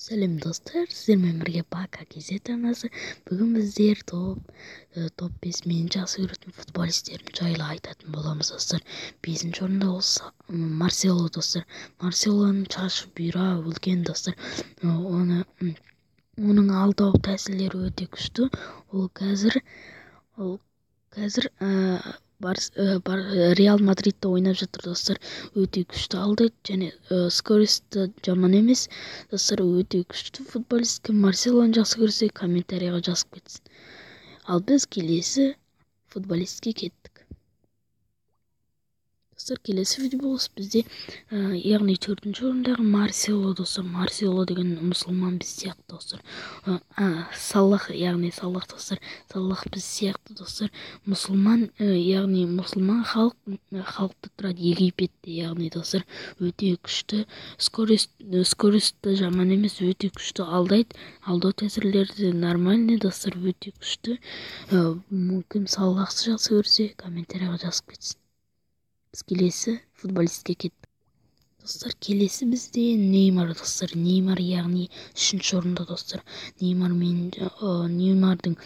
Сәлем достар, сіздермен бірге Бака кезет арнасы. Бүгін біздер топ 5 мен жақсы көретін футболистерім жайлы айтатын боламыз достар. 5-ші орында болса Марсело достар. Марселоның шашы бұйра үлкен достар. Оның алдау тәсілдері өте күшті. Ол қазір Реал Мадридте ойнап жатыр достар. Өте күшті алдайды және скорості жаман емес достар. Өте күшті футболист. Кім Марселоны жақсы көрсе комментарийға жазып кетсін. Ал біз келесі футболистке кеттік достар. Келесі футболист бізде яғни 4-ші орындағы Марсело достар. Марсело деген мұсылман біз сияқты достар. Салах яғни Салах достар. Салах біз сияқты достар. Мұсылман яғни мұсылман халықты тұрады Египетте яғни достар. Өте күшті, скорості жаман емес, өте күшті алдайды. Алдау тәсірлері нормальный достар, өте күшті. Мүмкін Салахты жақсы көрсе комментарийға жазып кетсін. Біз келесі футболистке кеттік достар. Келесі бізде Неймар достар. Неймар яғни 3-ші орында достар. Неймардың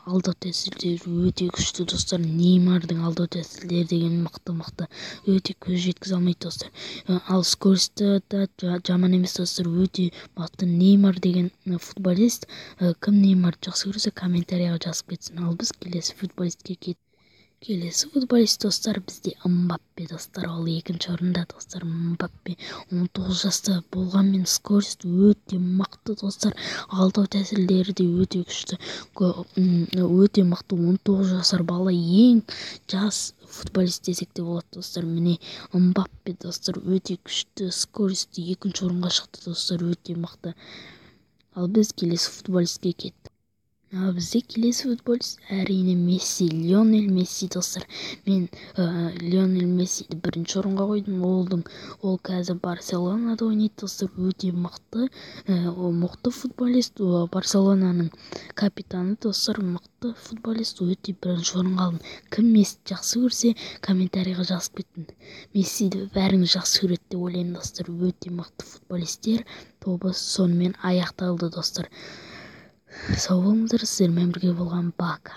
алдау тәсілдері өте күшті достар. Неймардың алдау тәсілдері деген мықты, өте көз жеткізе алмайды достар. Ал скорості да жаман емес достар, өте мықты. Неймар деген футболист. Кім Неймарды жақсы көрсе комментарийға жазып кетсін. Ал біз келесі футболистке кеттік. Келесі футболист достар бізде Мбаппе достар. Ол 2-ші орында достар. Мбаппе 19 жаста болғанмен скорост өте мықты достар. Алдау тәсілдері де өте күшті, өте мықты. 19 жасар бала, ең жас футболист десек те болады достар. Міне Мбаппе достар өте күшті, скорост 2-ші орынға шықты достар, өте мықты. Ал біз келесі футболистке кеттік. Бізде келесі футболист әрине Месси, Лионель Месси достар. Мен Лионель Мессиді 1-ші орынға қойдым. Ол қазір Барселонада ойнайды достар. Өте мықты, мықты футболист. Барселонаның капитаны достар, мықты футболист. Өте 1-ші орынға алдым. Кім Мессиді жақсы көрсе комментарийға жазып кетті. Мессиді бәріңіз жақсы көреді деп ойлаймын достар. Өте мықты футболисттер. Тобы сонымен аяқталды достар. Сау болыңыздар, сіздермен бірге болған Бака.